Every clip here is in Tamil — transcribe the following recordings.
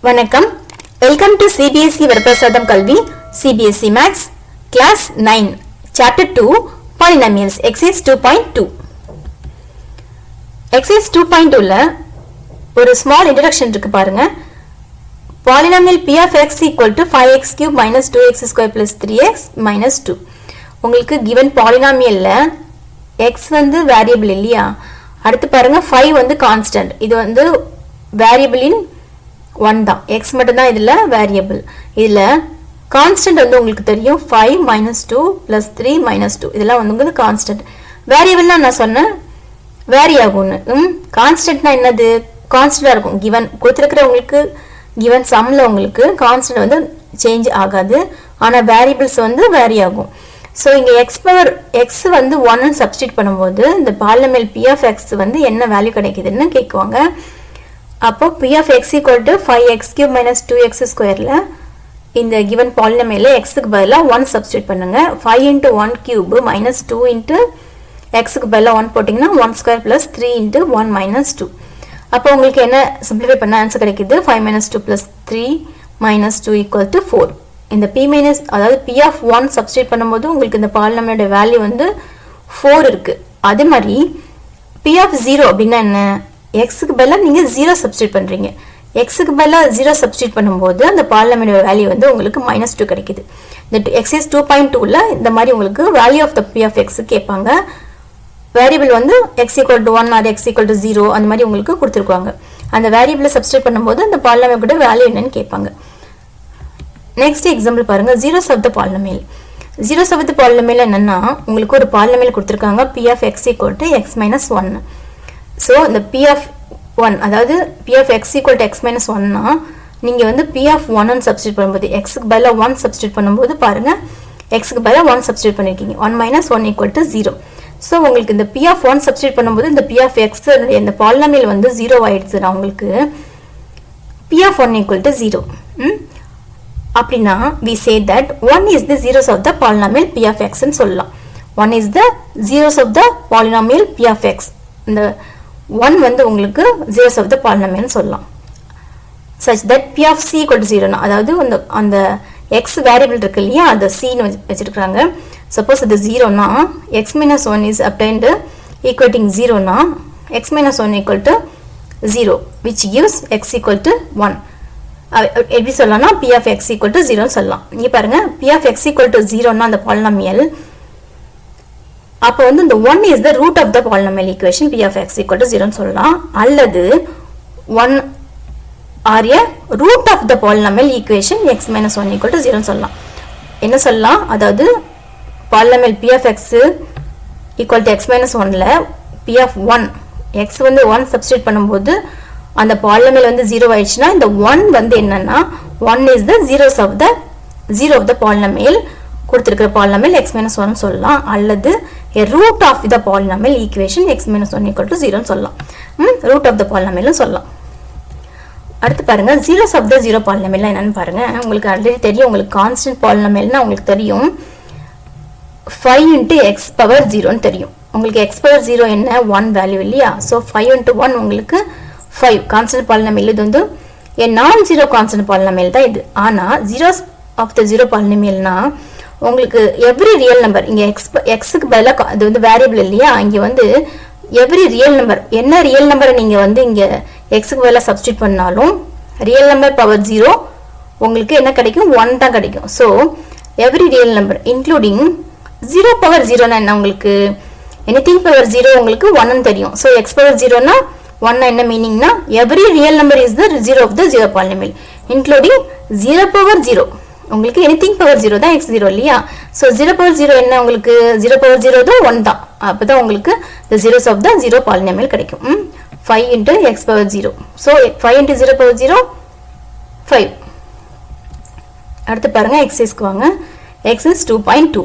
வணக்கம். Welcome to CBSE Varaprasadam Kalvi CBSE maths class 9 chapter 2 polynomials exercise 2.2. Exercise 2.2ல ஒரு ஸ்மால் இன்ட்ரோடக்ஷன் இருக்கு பாருங்க. Polynomial p of x equal to 5x cube minus 2x square plus 3x minus 2. உங்களுக்கு given பாலினாமியல்ல x வந்து வேரியபிள் இல்லையா, அடுத்து பாருங்க 5 வந்து கான்ஸ்டன்ட், இது வந்து வேரியபிள் இன் 1 தான், x மட்டும் தான் இதுல வேரியபிள். இதுல கான்ஸ்டன்ட் வந்து உங்களுக்கு தெரியும் 5 minus 2 plus 3 minus 2, இதெல்லாம் வந்து உங்களுக்கு கான்ஸ்டன்ட். வேரியபிள்னா நான் சொன்னேன் வேரி ஆகும்னு. கான்ஸ்டன்ட்னா என்னது, கான்ஸ்டன்டா இருக்கும். given கொடுத்திருக்கிற உங்களுக்கு given sumல உங்களுக்கு கான்ஸ்டன்ட் வந்து சேஞ்ச் ஆகாது, ஆனா வேரியபிள்ஸ் வந்து வேரி ஆகும். ஸோ இங்கே எக்ஸ் வந்து 1 சப்ஸ்டிட் பண்ணும்போது இந்த பாலினாமியல் p of x வந்து என்ன வேல்யூ கிடைக்குதுன்னு கேட்குவாங்க. அப்போ p of x equal to 5x cube minus 2x squareல இந்த given பாலினாமியல்ல xக்கு பதிலாக 1 சப்ஸ்டிட் பண்ணுங்க. 5 into 1 cube minus 2 into xக்கு பதிலாக 1 போட்டிங்கன்னா 1 square plus 3 into 1 minus 2. அப்போ உங்களுக்கு என்ன சிம்பிளிஃபை பண்ண ஆன்சர் கிடைக்குது, 5 minus 2 plus 3 minus 2 equal to 4. இந்த p minus அதாவது p of 1 சப்ஸ்டிட் பண்ணும்போது உங்களுக்கு இந்த பாலினாமியலோட வேல்யூ வந்து 4 இருக்கு. அதே மாதிரி p of 0 அப்படின்னா என்ன, xக்கு பதிலாக நீங்க 0 சப்ஸ்டிட் பண்றீங்க. xக்கு பதிலாக 0 சப்ஸ்டிட் பண்ணும்போது அந்த பாலினாமியலோட வேல்யூ வந்து உங்களுக்கு -2 கிடைக்குது. இந்த எக்ஸைஸ் 2.2ல இந்த மாதிரி உங்களுக்கு value of the p of x கேட்பாங்க. வேரியபிள் வந்து x equal to 1 or x equal to 0 அந்த மாதிரி உங்களுக்கு கொடுத்துருக்காங்க. அந்த வேரியபிளை சப்ஸ்டிட் பண்ணும்போது அந்த பாலினாமியலோட வேல்யூ என்னன்னு கேட்பாங்க. நெக்ஸ்ட் எக்ஸாம்பிள் பாருங்க, zeros of the polynomial. Zeros of the polynomial என்னன்னா உங்களுக்கு ஒரு பாலினாமியல் கொடுத்துருக்காங்க p of x equal to x minus 1. So இந்த p of 1 அதாவது p of x equal to x minus 1னா நீங்கள் வந்து p of 1 சப்ஸ்டிட் பண்ணும்போது xக்கு பதிலாக 1 சப்ஸ்டிட் பண்ணும்போது பாருங்க xக்கு பதிலாக 1 சப்ஸ்டிட் பண்ணியிருக்கீங்க, 1 minus 1 equal to 0. ஸோ உங்களுக்கு இந்த p of 1 சப்ஸ்டிட் பண்ணும்போது இந்த p of x இந்த பாலினாமியல் வந்து 0 ஆயிடுச்சுன்னா உங்களுக்கு p of 1 equal to 0. அப்படின்னா we say that 1 is the zeros of the polynomial p of x ன்னு சொல்லலாம். 1 is the zeros of the polynomial p of x. இந்த 1 வந்து உங்களுக்கு zeros of the polynomial சொல்லலாம். such that p of c equal to 0 அதாவது அந்த x வேரியபிள் இருக்கு இல்லையா, அந்த c ன்னு வச்சிருக்காங்க. சப்போஸ் அது 0னா x minus 1 is obtained equating 0னா x minus 1 equal to 0 which gives x equal to 1. எப்படி சொல்லலாம்னா p of x equal to 0 சொல்லலாம். இங்க பாருங்க p of x equal to 0னா அந்த பாலினாமியல், அப்போ வந்து இந்த 1 is the root of the polynomial equation p of x equal to 0 சொல்லலாம். அல்லது 1 are a root of the polynomial equation x minus 1 equal to 0 சொல்லலாம். என்ன சொல்லலாம், அதாவது polynomial p of x equal to x minus 1ல p of 1 x வந்து 1 சப்ஸ்டிட் பண்ணும்போது அந்த பாலினாமியல் வந்து 0 ஆயிடுச்சுன்னா இந்த 1 வந்து என்னன்னா 1 is the zeros of the polynomial கொடுத்திருக்கிற பாலினாமியல் x minus 1 சொல்லலாம். அல்லது a root of the polynomial equation x minus 1 equal to 0 சொல்லலாம். root of the polynomial சொல்லலாம். அடுத்து பாருங்க zeros of the zero polynomial என்னன்னு பாருங்க. உங்களுக்கு ஆல்ரெடி தெரியும், உங்களுக்கு கான்ஸ்டன்ட் பாலினாமியல்னா உங்களுக்கு தெரியும் 5 into x power 0 ன்னு தெரியும். உங்களுக்கு x power 0 என்ன 1 வேல்யூ இல்லையா, ஸோ 5 into 1 உங்களுக்கு 5 கான்ஸ்டன்ட் பாலினாமியல். இது வந்து a non-zero கான்ஸ்டன்ட் பாலினாமியல் தான் இது. ஆனா zeros of the zero பாலினாமியல்னா உங்களுக்கு எவ்ரி ரியல் நம்பர், இங்க எக்ஸுக்கு பதிலாக அது வந்து வேரியபிள் இல்லையா, இங்க வந்து எவ்ரி ரியல் நம்பர், என்ன ரியல் நம்பரை நீங்க வந்து இங்க எக்ஸுக்கு பதிலாக சப்ஸ்டிட் பண்ணாலும் ரியல் நம்பர் பவர் 0 உங்களுக்கு என்ன கிடைக்கும், 1 தான் கிடைக்கும். So every real number including 0 power 0னா என்ன, உங்களுக்கு எனிதிங் பவர் 0 உங்களுக்கு 1ன்னு தெரியும். ஸோ எக்ஸ் பவர் 0னா 1 என்ன மீனிங்னா every real number is the zero of the zero polynomial including 0 power 0. உங்களுக்கு எனிதிங் பவர் 0 தான் x0 இல்லையா, ஸோ 0 பவர் 0 என்ன உங்களுக்கு 0 பவர் 0 தான் 1 தான், அப்பதான் உங்களுக்கு the zeros of the zero polynomial கிடைக்கும். 5 into x power 0, so 5 into 0 power 0 5. அடுத்து பாருங்க எக்ஸைஸ்க்கு வாங்க. Exercise 2.2.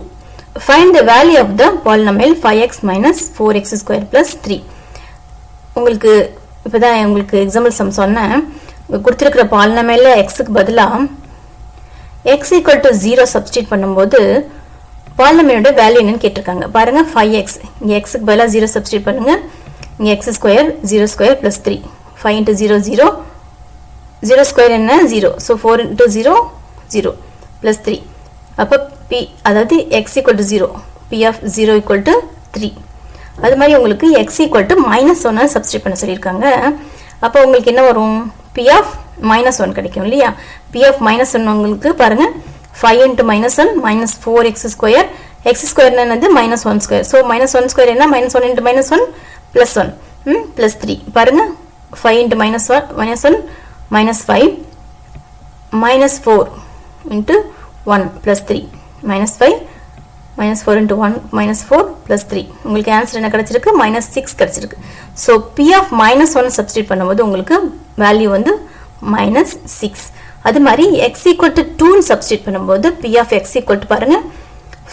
find the value of the polynomial 5x minus 4x square plus 3. உங்களுக்கு இப்பதான் உங்களுக்கு எக்ஸாம்பிள் சம் சொன்னேன். கொடுத்திருக்கிற பாலினாமியல்ல xக்கு பதிலா x equal to 0 சப்ஸ்டிட் பண்ணும்போது பாலினாமியலோட வேல்யூ என்னன்னு கேட்டிருக்காங்க. பாருங்க 5x, இங்க xக்கு பதிலாக 0 சப்ஸ்டிட் பண்ணுங்க. இங்க x square 0 square plus 3, 5 into 0 0 0 square என்ன 0 so 4 into 0 0 plus 3 அப்ப p அதாவது x equal to 0 p of 0 equal to 3 அது மாதிரி உங்களுக்கு x equal to -1 சப்ஸ்டிட்யூட் பண்ண சொல்லிருக்காங்க அப்ப உங்களுக்கு என்ன வரும் p of -1 கிடைக்கும் இல்லையா p of -1 உங்களுக்கு பாருங்க 5 into -1 minus 4x square x square என்னது -1 square so -1 square என்ன -1 into -1 plus 1 plus 3 பாருங்க 5 into -1 minus 5 minus 4 into 1 plus 3 minus 5 minus 4 into 1 minus 4 plus 3 உங்களுக்கு ஆன்சர் என்ன கிடைச்சிருக்கு -6 கிடைச்சிருக்கு so p of -1 சப்ஸ்டிட்யூட் பண்ணும்போது உங்களுக்கு வேல்யூ வந்து -6 அது மாதிரி x equal to 2 சப்ஸ்டிட்யூட் பண்ணும்போது p of x equal to பாருங்க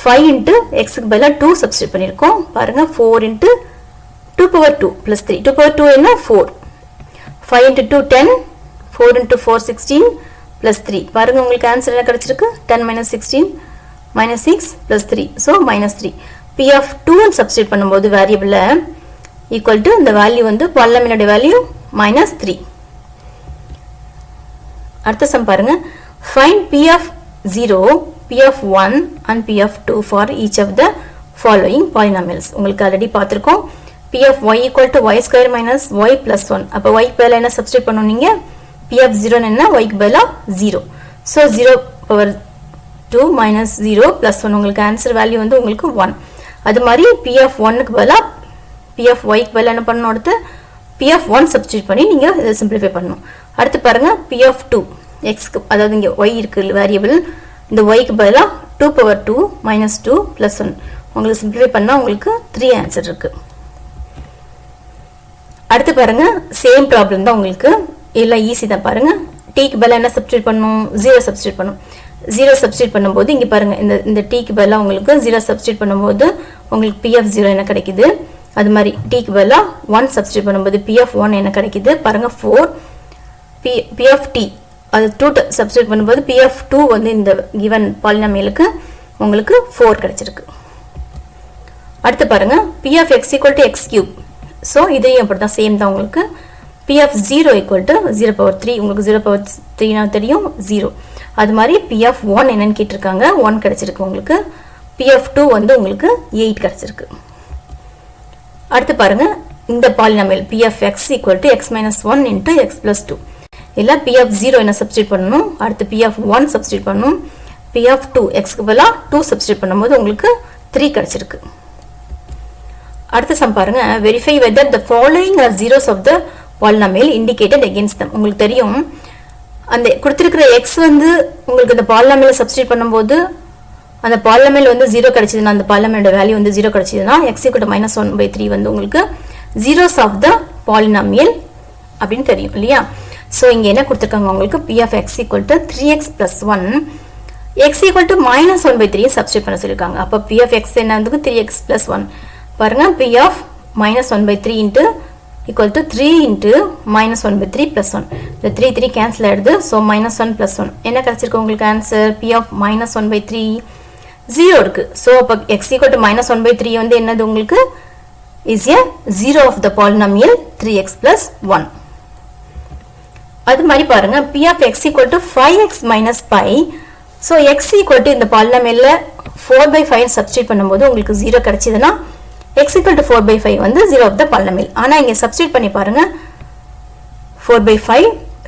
5 into x க்கு பதிலா 2 சப்ஸ்டிட்யூட் பண்ணிருக்கோம் பாருங்க 4 into 2 power 2 plus 3 2 power 2 என்ன 4 5 into 2 10 4 into 4 16 plus 3 பாருங்க உங்களுக்கு ஆன்சர் என்ன கிடைச்சிருக்கு 10 minus 16 minus 6 plus 3 so minus 3 p of 2 substitute பண்ணும்போது வேரியபிள் equal to இந்த வேல்யூ வந்து பாலினாமியலோட வேல்யூ -3 அடுத்த சம் பாருங்க find p of 0 p of 1 and p of 2 for each of the following polynomials உங்களுக்கு ஆல்ரெடி பார்த்திருக்கோம் p of y equal to y square minus y plus 1 அப்ப y க்கு பதிலா என்ன சப்ஸ்டிட்யூட் பண்ணனும் நீங்க p of 0 என்ன y க்கு பதிலா 0 so 0 power 2 minus 0 plus 1 உங்களுக்கு ஆன்சர் வேல்யூ வந்து உங்களுக்கு 1 அது மாதிரி p of 1 க்கு பதிலா p of y க்கு பதிலா என்ன பண்ணனும் அடுத்து p of 1 சப்ஸ்டிட்யூட் பண்ணி நீங்க இத சிம்பிளிஃபை பண்ணனும் அடுத்து பாருங்க p of 2 x க்கு அதாவது இங்க y இருக்கு வேரியபிள் இந்த y க்கு பதிலா 2 power 2 minus 2 plus 1 உங்களுக்கு சிம்பிளிஃபை பண்ணா உங்களுக்கு 3 ஆன்சர் இருக்கு அடுத்து பாருங்க சேம் ப்ராப்ளம் தான் உங்களுக்கு இல்ல ஈஸி தான் பாருங்க t க்கு பதிலா என்ன சப்ஸ்டிட்யூட் பண்ணனும் 0 சப்ஸ்டிட்யூட் பண்ணனும் 0 சப்ஸ்டிட்யூட் பண்ணும்போது இங்க பாருங்க இந்த t க்கு பதிலா உங்களுக்கு 0 சப்ஸ்டிட்யூட் பண்ணும்போது உங்களுக்கு p of 0 என்ன கிடைக்குது அது மாதிரி t க்கு பதிலா 1 சப்ஸ்டிட்யூட் பண்ணும்போது p of 1 என்ன கிடைக்குது பாருங்க 4 p of t அது 2 சப்ஸ்டிட்யூட் பண்ணும்போது p of 2 வந்து இந்த given பாலினாமியலுக்கு உங்களுக்கு 4 கிடைச்சிருக்கு அடுத்து பாருங்க p of x equal to x cube so இதையும் அப்படிதான் சேம் தான் உங்களுக்கு p of 0 equal to 0 power 3 உங்களுக்கு 0 power 3 னா தெரியும் 0 அது மாதிரி p of 1 என்னன்னு கேட்டிருக்காங்க 1 கிடைச்சிருக்கு உங்களுக்கு p of 2 வந்து உங்களுக்கு 8 கிடைச்சிருக்கு அடுத்து பாருங்க இந்த polynomial p of x equal to x minus 1 into x plus 2 இல்ல p of 0 என்ன சப்ஸ்டிட்யூட் பண்ணனும் அடுத்து p of 1 சப்ஸ்டிட்யூட் பண்ணனும் p of 2 x க்கு பதிலா 2 சப்ஸ்டிட்யூட் பண்ணும்போது உங்களுக்கு 3 கிடைச்சிருக்கு அடுத்து சம் பாருங்க verify whether the following are zeros of the polynomial indicated against them உங்களுக்கு தெரியும் அந்த கொடுத்திருக்கிற x வந்து உங்களுக்கு இந்த பாலினாமியலை சப்ஸ்டிட்யூட் பண்ணும்போது அந்த பாலினாமியல் வந்து 0 கிடைச்சதுனா அந்த பாலினாமியலோட வேல்யூ வந்து 0 கிடைச்சதுனா x = -1/3 வந்து உங்களுக்கு zeros of the polynomial அப்படினு தெரியும் இல்லையா சோ இங்க என்ன கொடுத்திருக்காங்க உங்களுக்கு p of x = 3x + 1 x = -1/3 substitute பண்ண சொல்லிருக்காங்க அப்ப p of x என்ன வந்து 3x + 1 பாருங்க p of -1/3 equal to 3 into -1/3 plus 1 the 3 cancel ஆயிடுது so -1 plus 1 என்ன கிடைச்சிருக்கு உங்களுக்கு ஆன்சர் p of -1/3 0 இருக்கு so அப்ப x equal to -1/3 வந்து என்னது உங்களுக்கு is a zero of the polynomial 3x plus 1 அது மாதிரி பாருங்க p of x equal to 5x minus pi so x equal to இந்த polynomialல 4/5 சப்ஸ்டிட்யூட் பண்ணும்போது உங்களுக்கு 0 கிடைச்சதுனா x equal to 4/5 வந்து 0 of the polynomial ஆனா இங்க சப்ஸ்டிட்யூட் பண்ணி பாருங்க 4/5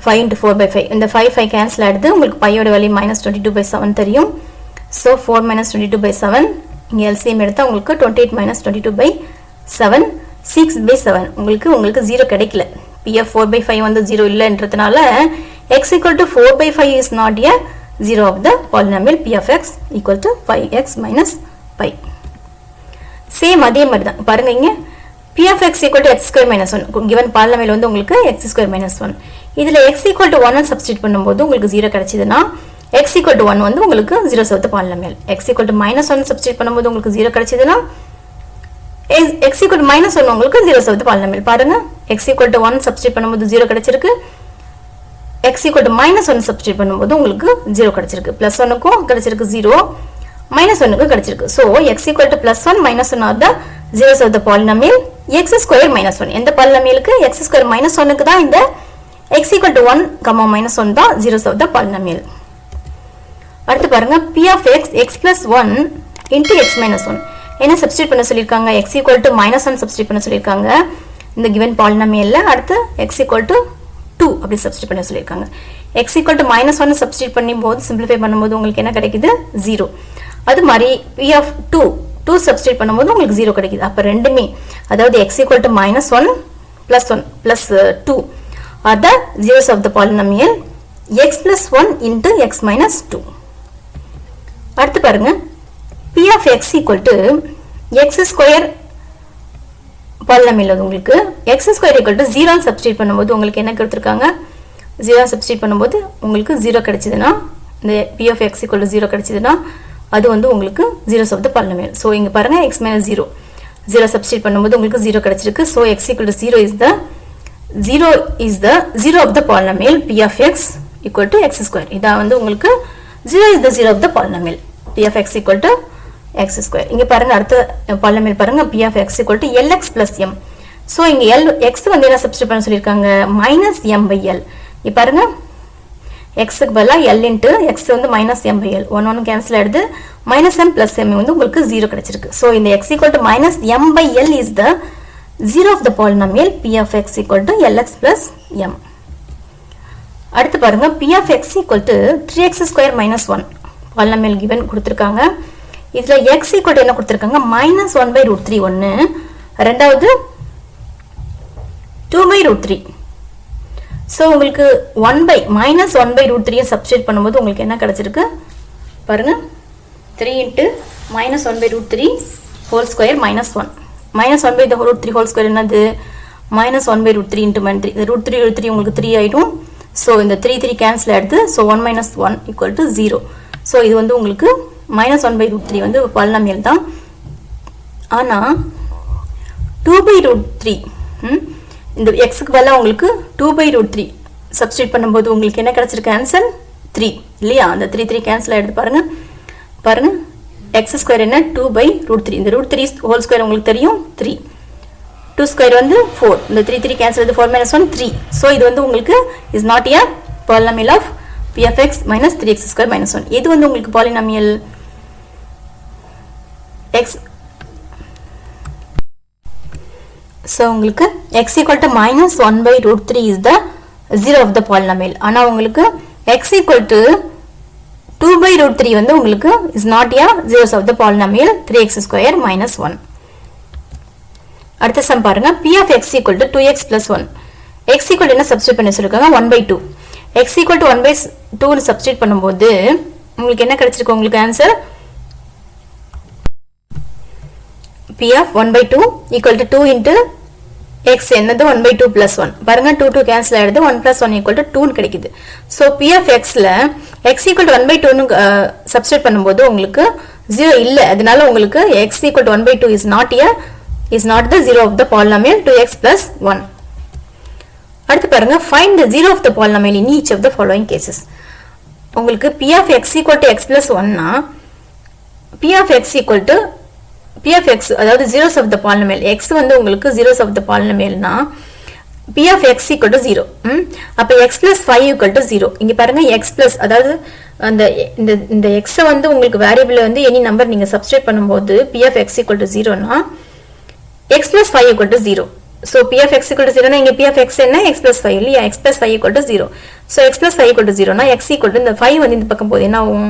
5 into 4/5 இந்த 5 cancel ஆயிடுது உங்களுக்கு pi ஓட வேல்யூ -22/7 தெரியும் so 4 - 22/7 இங்க LCM எடுத்தா உங்களுக்கு 28 - 22/7 6/7 உங்களுக்கு 0 கிடைக்கல p of 4/5 வந்து 0 இல்லன்றதனால x equal to 4/5 is not a zero of the polynomial p of x equal to 5x minus pi same அதே மாதிரி தான் பாருங்க இங்க p of x equal to x square minus 1 given polynomial வந்து உங்களுக்கு x square minus 1 இதுல x equal to 1 சப்ஸ்டிட்யூட் பண்ணும்போது உங்களுக்கு 0 கிடைச்சதுனா x equal to 1 வந்து உங்களுக்கு 0 of the polynomial x equal to -1 substitute பண்ணும்போது உங்களுக்கு 0 கிடைச்சதுனா x equal to -1 உங்களுக்கு 0 of the polynomial பாருங்க x equal to 1 சப்ஸ்டிட்யூட் பண்ணும்போது 0 கிடைச்சிருக்கு x equal to -1 சப்ஸ்டிட்யூட் பண்ணும்போது உங்களுக்கு 0 கிடைச்சிருக்கு +1 க்கும் கிடைச்சிருக்கு 0 -1 க்கு கிடைச்சிருக்கு so x equal to +1 -1 are the zeros of the polynomial x square minus 1 எந்த polynomialக்கு x square minus 1 க்கு தான் இந்த x equal to 1, minus 1 தான் zeros of the polynomial. அடுத்து பாருங்க p of x x plus 1 into x minus 1 என்ன substitute பண்ண சொல்லிருக்காங்க x equal to minus 1 substitute பண்ண சொல்லிருக்காங்க இந்த given polynomialல அடுத்து x equal to 2 அப்படி substitute பண்ண சொல்லிருக்காங்க x equal to minus 1 substitute பண்ணும்போது simplify பண்ணும்போது உங்களுக்கு என்ன கிடைக்குது 0 அது மாதிரி p of 2 substitute பண்ணும்போது உங்களுக்கு 0 கிடைக்குது அப்ப ரெண்டுமே அதாவது x equal to minus 1 plus 1 plus 2 are the zeros of the polynomial x plus 1 into x minus 2 அடுத்து பாருங்க p of x equal to x square polynomial உங்களுக்கு x square equal to 0 substitute பண்ணும்போது உங்களுக்கு என்ன கொடுத்திருக்காங்க 0 substitute பண்ணும்போது உங்களுக்கு 0 கிடைச்சதுனா இந்த p of x equal to 0 கிடைச்சதுனா அது வந்து உங்களுக்கு zeros of the polynomial so இங்க பாருங்க x minus 0 0 substitute பண்ணும்போது உங்களுக்கு 0 கிடைச்சிருக்கு so x equal to 0 is the 0 of the polynomial p of x equal to x square இதா வந்து உங்களுக்கு 0 is the 0 of the polynomial p of x equal to x square இங்க பாருங்க அடுத்த polynomial பாருங்க p of x equal to lx plus m so இங்க x வந்து என்ன சப்ஸ்டிட்யூட் பண்ண சொல்லிருக்காங்க minus m by l இங்க பாருங்க x க்கு பதிலா l into x வந்து minus m by l 1 cancel ஆயிடுது minus m plus m வந்து உங்களுக்கு 0 கிடைச்சிருக்கு so இந்த x equal to minus m by l is the 0 of the polynomial p of x equal to lx plus m அடுத்து பாருங்க p of x equal to 3x square minus 1 polynomial given கொடுத்திருக்காங்க இதுல x equal to என்ன கொடுத்திருக்காங்க minus 1 by root 3 ஒன்னு இரண்டாவது 2 by root 3 so உங்களுக்கு 1 by minus 1 by root 3 substitute பண்ணும்போது உங்களுக்கு என்ன கிடைச்சிருக்கு பாருங்க 3 into minus 1 by root 3 whole square minus 1 minus 1 by the root 3 whole square என்னது minus 1 by root 3 into minus 3 the root 3 உங்களுக்கு 3 ஆயிடும் so இந்த 3 cancel ஆயிடுது so 1 minus 1 equal to 0 so இது வந்து உங்களுக்கு minus 1 by root 3 வந்து polynomial தான் ஆனா 2 by root 3 இந்த x க்கு பதிலா உங்களுக்கு 2 by root 3 சப்ஸ்டிட்யூட் பண்ணும்போது உங்களுக்கு என்ன கிடைச்சிருக்கு ஆன்சர் 3 இல்லையா அந்த 3 cancel ஆயிடுது பாருங்க x square என்ன 2 by root 3 இந்த root 3 whole square உங்களுக்கு தெரியும் 3 2 square வந்து 4 இந்த 3 cancel ஆகுது 4 minus 1 3 so இது வந்து உங்களுக்கு is not a polynomial of p of x minus 3x square minus 1 இது வந்து உங்களுக்கு polynomial x so உங்களுக்கு x equal to minus 1 by root 3 is the 0 of the polynomial ஆனா உங்களுக்கு x equal to 2 by root 3 வந்து உங்களுக்கு is not a zeros of the polynomial 3x square minus 1 அடுத்த சம் பாருங்க p of x equal to 2x plus 1 x equal to என்ன சப்ஸ்டிட்யூட் பண்ண சொல்லிருக்காங்க 1 by 2 x equal to 1 by 2 னு சப்ஸ்டிட்யூட் பண்ணும்போது உங்களுக்கு என்ன கிடைச்சிருக்கு உங்களுக்கு answer p of 1 by 2 equal to 2 into x என்னது 1 by 2 plus 1 பாருங்க 2 cancel ஆயிடுது 1 plus 1 equal to 2 னு கிடைக்குது so p of x ல x equal to 1 by 2 னு சப்ஸ்டிட்யூட் பண்ணும்போது உங்களுக்கு 0 இல்ல அதனால உங்களுக்கு x equal to 1 by 2 is not the 0 of the polynomial 2x plus 1 அடுத்து பாருங்க find the 0 of the polynomial in each of the following cases உங்களுக்கு p of x equal to x plus 1 னா p of x equal to p of x அதாவது zeros of the polynomial x வந்து உங்களுக்கு zeros of the polynomial னா p of x equal to 0 அப்ப x plus 5 equal to 0 இங்க பாருங்க x plus அதாவது அந்த இந்த x வந்து உங்களுக்கு வேரியபிள் வந்து any நம்பர் நீங்க சப்ஸ்டிட்யூட் பண்ணும்போது p of x equal to 0 னா x plus 5 equal to 0 so p of x equal to 0 னா இங்க p of x என்ன x plus 5 இல்லையா x plus 5 equal to 0 so x plus 5 equal to 0 னா x equal to இந்த 5 வந்து இந்த பக்கம் போகுது என்ன ஆகும்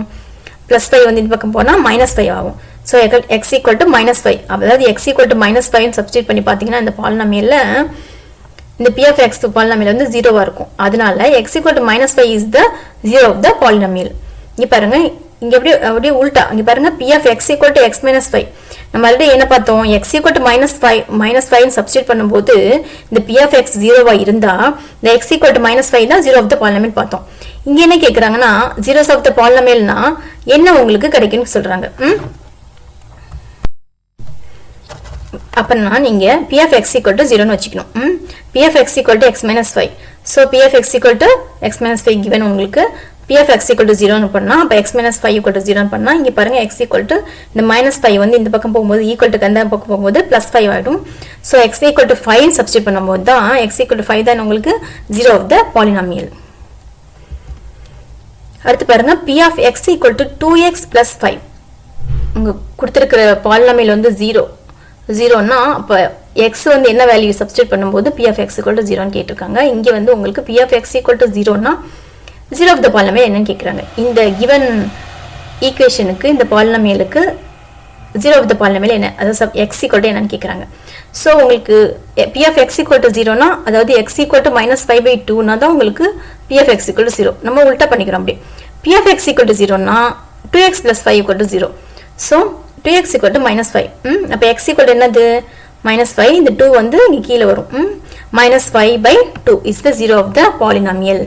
plus 5 வந்து இந்த பக்கம் போனா minus 5 ஆகும் so x equal to minus 5 அதாவது x equal to minus 5 னு சப்ஸ்டிட்யூட் பண்ணி பாத்தீங்கன்னா இந்த polynomialல இந்த p of x polynomial வந்து 0 ஆ இருக்கும் அதனால x equal to minus 5 is the 0 of the polynomial இங்க பாருங்க இங்க அப்படியே உல்டா இங்க பாருங்க p of x equal to x minus 5 நம்ம ஆல்ரெடி என்ன பார்த்தோம் x equal to minus 5 னு சப்ஸ்டிட்யூட் பண்ணும்போது இந்த p of x 0 ஆ இருந்தா இந்த x equal to minus 5 தான் 0 of the polynomial பார்த்தோம் இங்க என்ன கேக்குறாங்கன்னா zeros of the polynomial னா என்ன உங்களுக்கு கிடைக்கும்னு சொல்றாங்க அப்பனா நீங்க p of x equal to 0 னு வச்சுக்கணும் p of x equal to x minus 5 so p of x equal to x minus 5 given உங்களுக்கு p of x equal to 0 பண்ணா அப்ப x minus 5 equal to 0 பண்ணா இங்க பாருங்க x equal to இந்த minus 5 வந்து இந்த பக்கம் போகும்போது equal to அந்த பக்கம் போகும்போது plus 5 ஆயிடும். So x equal to 5 substitute பண்ணும்போது தான் x equal to 5 தான் உங்களுக்கு 0 of the polynomial. அடுத்து பாருங்க p of x equal to 2x plus 5. உங்க கொடுத்திருக்கிற polynomial வந்து 0 னா அப்ப x வந்து என்ன வேல்யூ சப்ஸ்டிட்யூட் பண்ணும்போது p of x equal to 0 ன்னு கேட்டிருக்காங்க. இங்க வந்து உங்களுக்கு p of x equal to 0 னா 0 of the polynomial என்னன்னு கேக்குறாங்க. இந்த given ஈக்குவேஷனுக்கு இந்த polynomialக்கு 0 of the polynomial என்ன அதாவது x equal to என்னன்னு கேக்குறாங்க. சோ உங்களுக்கு p of x equal to 0 னா அதாவது x equal to -5/2 னா தான் உங்களுக்கு p of x equal to 0. நம்ம உல்டா பண்ணிக்கிறோம் அப்படியே. p of x equal to 0 னா 2x plus 5 equal to 0. So 2x equal to -5. அப்ப x equal to என்னது -5 இந்த 2 வந்து இங்க கீழ வரும். -5/2 is the 0 of the polynomial.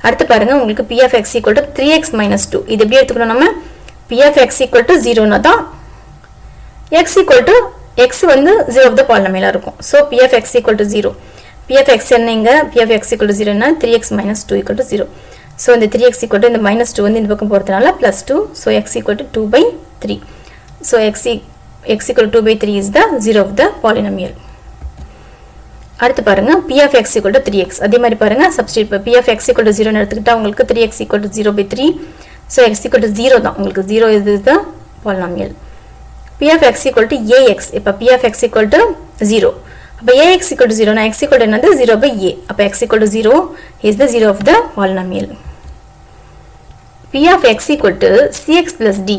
அடுத்து பாருங்க உங்களுக்கு p of x equal to 3x minus 2. இது எப்படி எடுத்துக்கணும் நம்ம p of x equal to 0 னா தான் x equal to x வந்து 0 of the polynomial இருக்கும். So p of x equal to 0. p of x என்னங்க p of x equal to 0 னா 3x minus 2 equal to 0. So இந்த 3x equal to இந்த -2 வந்து இந்த பக்கம் போறதுனால +2. So x equal to 2/3. So x equal to 2/3 is the 0 of the polynomial. அடுத்து பாருங்க p of x equal to 3x. அதே மாதிரி பாருங்க substitute p of x equal to 0 ன்னு எடுத்துக்கிட்டா உங்களுக்கு 3x equal to 0/3. So x equal to 0 தான் உங்களுக்கு 0 is the polynomial. p of x equal to ax. இப்ப p of x equal to 0. அப்ப ax equal to 0 னா x equal to என்னது 0/a. அப்ப x equal to 0 is the 0 of the polynomial. p of x equal to cx plus d.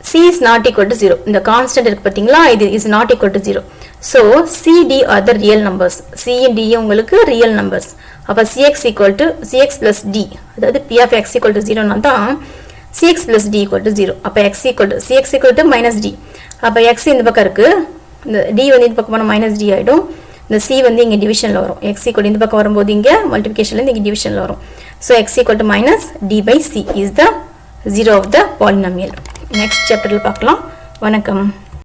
c is not equal to 0. இந்த constant இருக்கு பாத்தீங்களா இது is not equal to 0. So c d are the real numbers. c and d உங்களுக்கு real numbers. அப்ப cx equal to cx plus d. அதாவது p of x equal to 0 னா தான் cx plus d equal to 0. அப்ப x equal to cx equal to minus d. அப்ப x இந்த பக்கம் இருக்கு. இந்த d வந்து இந்த பக்கம் போனா minus d ஆயிடும். இந்த c வந்து இங்க டிவிஷன்ல வரும். x equal இந்த பக்கம் வரும்போது இங்க மல்டிப்ளிகேஷன்ல இங்க டிவிஷன்ல வரும். So x equal to minus d by c is the 0 of the polynomial. Next chapter பார்க்கலாம். வணக்கம்.